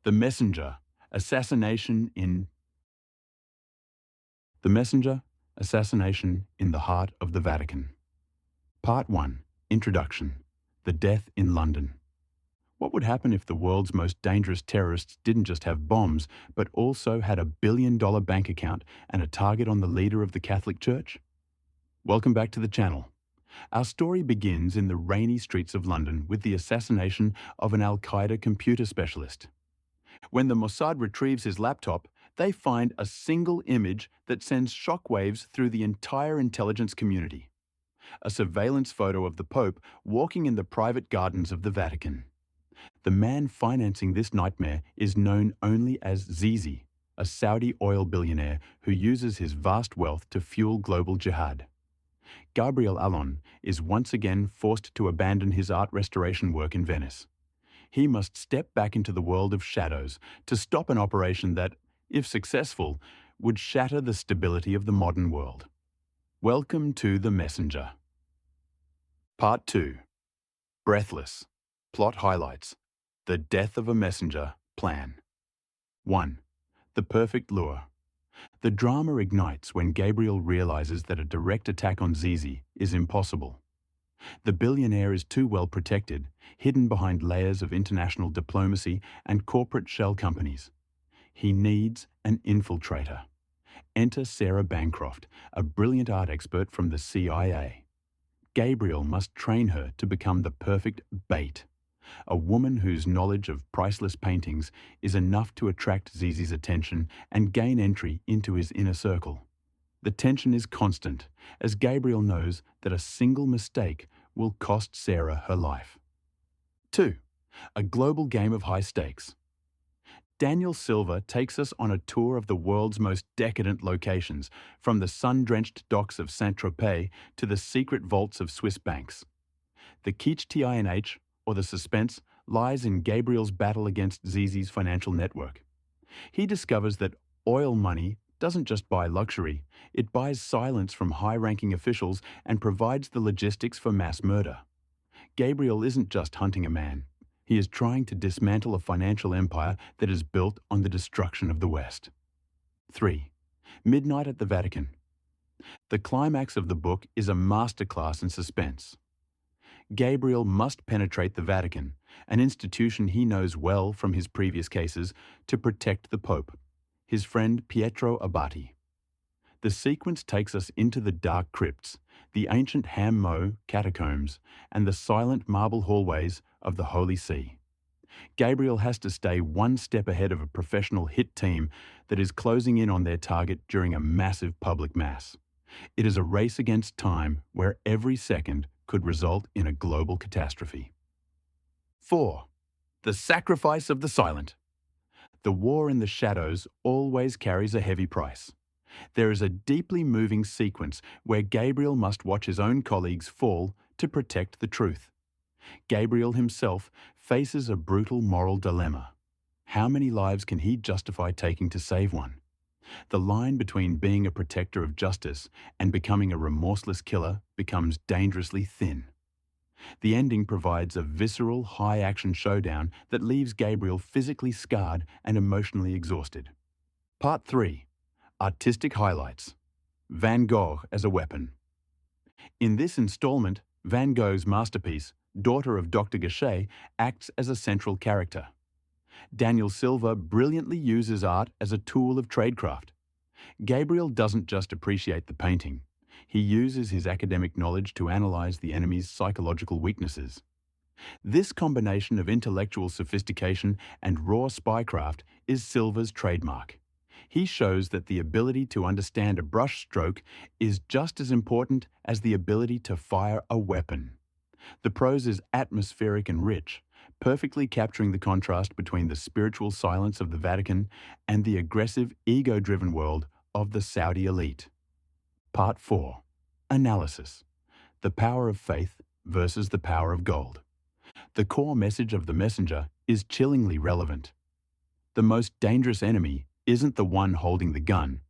The Messenger, Assassination in The Messenger, Assassination in the Heart of the Vatican. Part 1. Introduction. The Death in London. What would happen if the world's most dangerous terrorists didn't just have bombs, but also had a billion-dollar bank account and a target on the leader of the Catholic Church? Welcome back to the channel. Our story begins in the rainy streets of London with the assassination of an al-Qaeda computer specialist. When the Mossad retrieves his laptop, they find a single image that sends shockwaves through the entire intelligence community. A surveillance photo of the Pope walking in the private gardens of the Vatican. The man financing this nightmare is known only as Zizi, a Saudi oil billionaire who uses his vast wealth to fuel global jihad. Gabriel Allon is once again forced to abandon his art restoration work in Venice. He must step back into the world of shadows to stop an operation that, if successful, would shatter the stability of the modern world. Welcome to The Messenger. Part 2. Breathless. Plot highlights. The Death of a Messenger Plan. 1. The Perfect Lure. The drama ignites when Gabriel realizes that a direct attack on Zizi is impossible. The billionaire is too well protected, hidden behind layers of international diplomacy and corporate shell companies. He needs an infiltrator. Enter Sarah Bancroft, a brilliant art expert from the CIA. Gabriel must train her to become the perfect bait. A woman whose knowledge of priceless paintings is enough to attract Zizi's attention and gain entry into his inner circle. The tension is constant, as Gabriel knows that a single mistake will cost Sarah her life. 2. A global game of high stakes. Daniel Silva takes us on a tour of the world's most decadent locations, from the sun-drenched docks of Saint-Tropez to the secret vaults of Swiss banks. The kitsch TINH, or the suspense, lies in Gabriel's battle against Zizi's financial network. He discovers that oil money doesn't just buy luxury, it buys silence from high-ranking officials and provides the logistics for mass murder. Gabriel isn't just hunting a man. He is trying to dismantle a financial empire that is built on the destruction of the West. 3. Midnight at the Vatican. The climax of the book is a masterclass in suspense. Gabriel must penetrate the Vatican, an institution he knows well from his previous cases, to protect the Pope, his friend Pietro Abati. The sequence takes us into the dark crypts, the ancient Ham-Mo catacombs, and the silent marble hallways of the Holy See. Gabriel has to stay one step ahead of a professional hit team that is closing in on their target during a massive public mass. It is a race against time where every second could result in a global catastrophe. 4. The Sacrifice of the Silent. The war in the shadows always carries a heavy price. There is a deeply moving sequence where Gabriel must watch his own colleagues fall to protect the truth. Gabriel himself faces a brutal moral dilemma. How many lives can he justify taking to save one? The line between being a protector of justice and becoming a remorseless killer becomes dangerously thin. The ending provides a visceral, high-action showdown that leaves Gabriel physically scarred and emotionally exhausted. Part 3. Artistic highlights. Van Gogh as a weapon. In this installment, Van Gogh's masterpiece, Daughter of Dr. Gachet, acts as a central character. Daniel Silva brilliantly uses art as a tool of tradecraft. Gabriel doesn't just appreciate the painting. He uses his academic knowledge to analyze the enemy's psychological weaknesses. This combination of intellectual sophistication and raw spycraft is Silva's trademark. He shows that the ability to understand a brushstroke is just as important as the ability to fire a weapon. The prose is atmospheric and rich, perfectly capturing the contrast between the spiritual silence of the Vatican and the aggressive, ego-driven world of the Saudi elite. Part 4. Analysis. The power of faith versus the power of gold. The core message of The Messenger is chillingly relevant. The most dangerous enemy isn't the one holding the gun,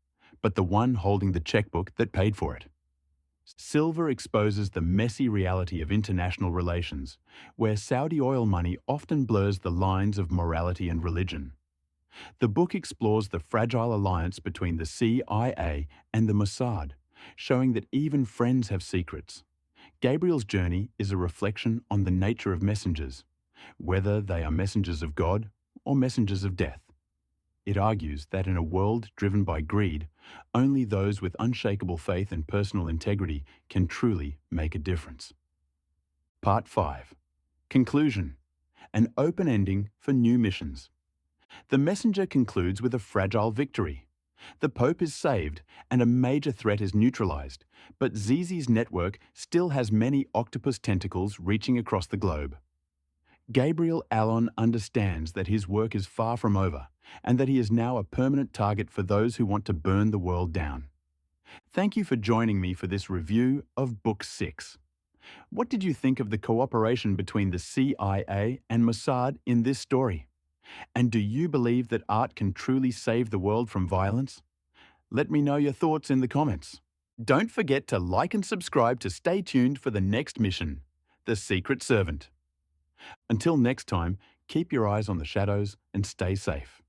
but the one holding the checkbook that paid for it. Silva exposes the messy reality of international relations, where Saudi oil money often blurs the lines of morality and religion. The book explores the fragile alliance between the CIA and the Mossad, showing that even friends have secrets. Gabriel's journey is a reflection on the nature of messengers, whether they are messengers of God or messengers of death. It argues that in a world driven by greed, only those with unshakable faith and personal integrity can truly make a difference. Part 5. Conclusion. An open ending for new missions. The messenger concludes with a fragile victory. The Pope is saved and a major threat is neutralized, but Zizi's network still has many octopus tentacles reaching across the globe. Gabriel Allon understands that his work is far from over and that he is now a permanent target for those who want to burn the world down. Thank you for joining me for this review of Book 6. What did you think of the cooperation between the CIA and Mossad in this story? And do you believe that art can truly save the world from violence? Let me know your thoughts in the comments. Don't forget to like and subscribe to stay tuned for the next mission, The Secret Servant. Until next time, keep your eyes on the shadows and stay safe.